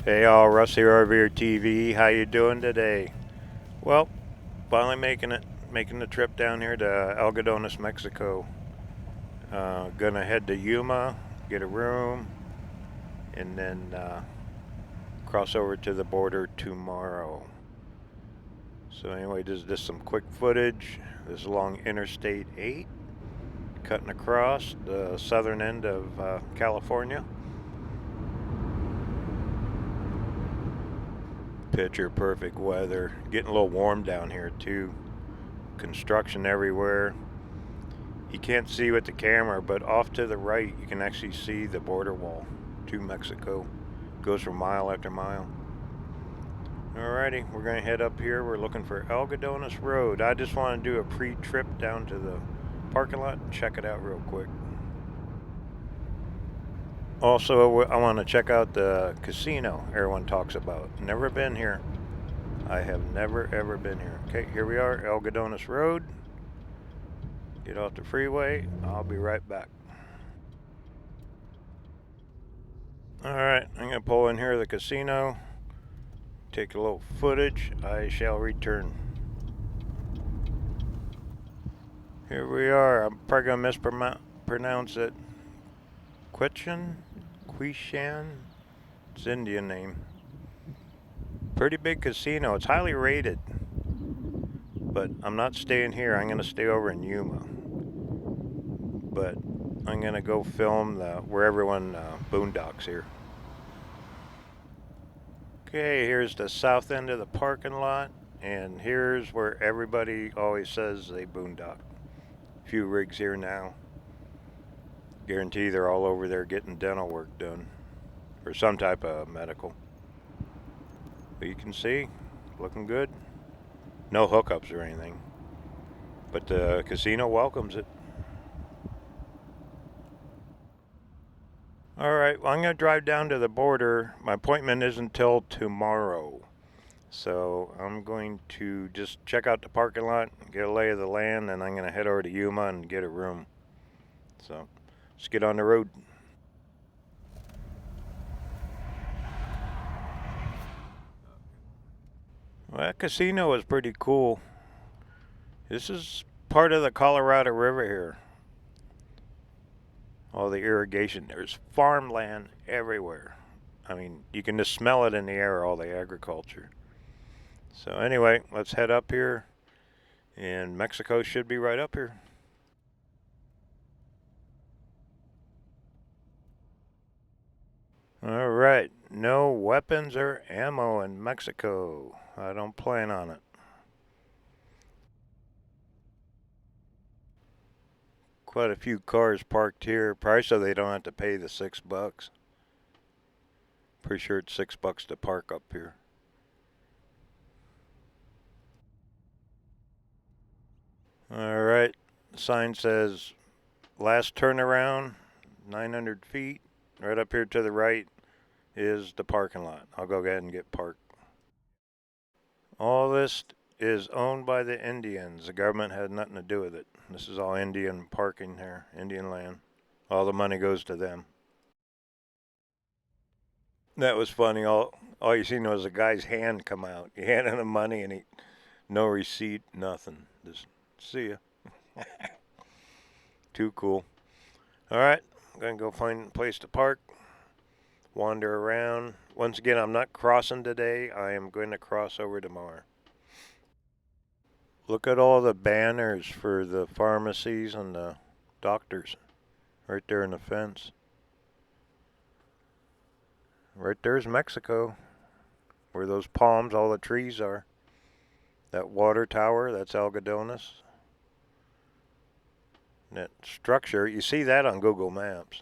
Hey all, Russ here, RVerTV. How you doing today? Well, finally making the trip down here to Algodones, Mexico. Gonna head to Yuma, get a room, and then cross over to the border tomorrow. So anyway, this is just some quick footage. This is along Interstate 8, cutting across the southern end of California. Picture perfect weather. Getting a little warm down here too. Construction everywhere. You can't see with the camera, but off to the right you can actually see the border wall to Mexico. Goes for mile after mile. Alrighty, we're gonna head up here. We're looking for Algodones Road. I just want to do a pre-trip down to the parking lot and check it out real quick. Also, I want to check out the casino everyone talks about. Never been here. I have never ever been here. Okay, here we are, Algodones Road. Get off the freeway. I'll be right back. Alright, I'm going to pull in here at the casino. Take a little footage. I shall return. Here we are. I'm probably going to mispronounce it. Quechan? It's Indian name. Pretty big casino. It's highly rated. But I'm not staying here. I'm going to stay over in Yuma. But I'm going to go film where everyone boondocks here. Okay, here's the south end of the parking lot. And here's where everybody always says they boondock. A few rigs here now. Guarantee they're all over there getting dental work done. Or some type of medical. But you can see, looking good. No hookups or anything. But the casino welcomes it. Alright, well, I'm going to drive down to the border. My appointment isn't till tomorrow. So I'm going to just check out the parking lot, get a lay of the land, and I'm going to head over to Yuma and get a room. So let's get on the road. Well, that casino is pretty cool. This is part of the Colorado River here. All the irrigation. There's farmland everywhere. I mean, you can just smell it in the air, all the agriculture. So anyway, let's head up here. And Mexico should be right up here. Alright, no weapons or ammo in Mexico. I don't plan on it. Quite a few cars parked here, probably so they don't have to pay the $6. Pretty sure it's $6 to park up here. Alright, the sign says last turnaround, 900 feet. Right up here to the right is the parking lot. I'll go ahead and get parked. All this is owned by the Indians. The government had nothing to do with it. This is all Indian parking here, Indian land. All the money goes to them. That was funny. All you seen was a guy's hand come out. He handed him money and no receipt, nothing. Just see ya. Too cool. Alright, I'm gonna go find a place to park. Wander around. Once again, I'm not crossing today. I am going to cross over tomorrow. Look at all the banners for the pharmacies and the doctors right there in the fence. Right there's Mexico, where those palms, all the trees are. That water tower, that's Algodones. That structure, you see that on Google Maps.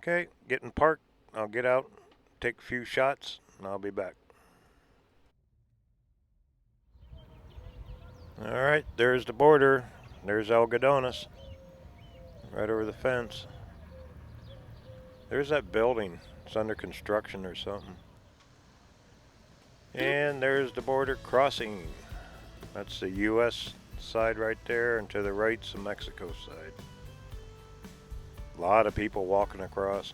Okay, getting parked. I'll get out, take a few shots, and I'll be back. Alright, there's the border. There's Algodones. Right over the fence. There's that building. It's under construction or something. And there's the border crossing. That's the U.S. side right there, and to the right's the Mexico side. A lot of people walking across.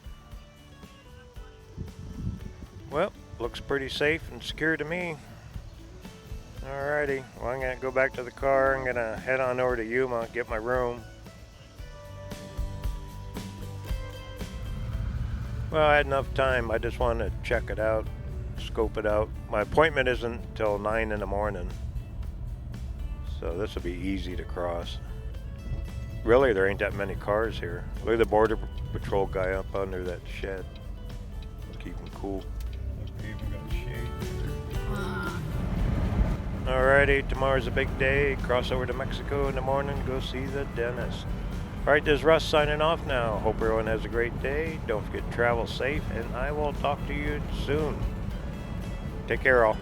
Well, looks pretty safe and secure to me. Alrighty, well, I'm gonna go back to the car. I'm gonna head on over to Yuma, get my room. Well, I had enough time. I just wanted to check it out, scope it out. My appointment isn't till 9 in the morning, so this will be easy to cross. Really, there ain't that many cars here. Look at the border patrol guy up under that shed. Keep him cool. Alrighty, tomorrow's a big day. Cross over to Mexico in the morning, go see the dentist. Alright, this is Russ signing off now. Hope everyone has a great day. Don't forget to travel safe, and I will talk to you soon. Take care, all.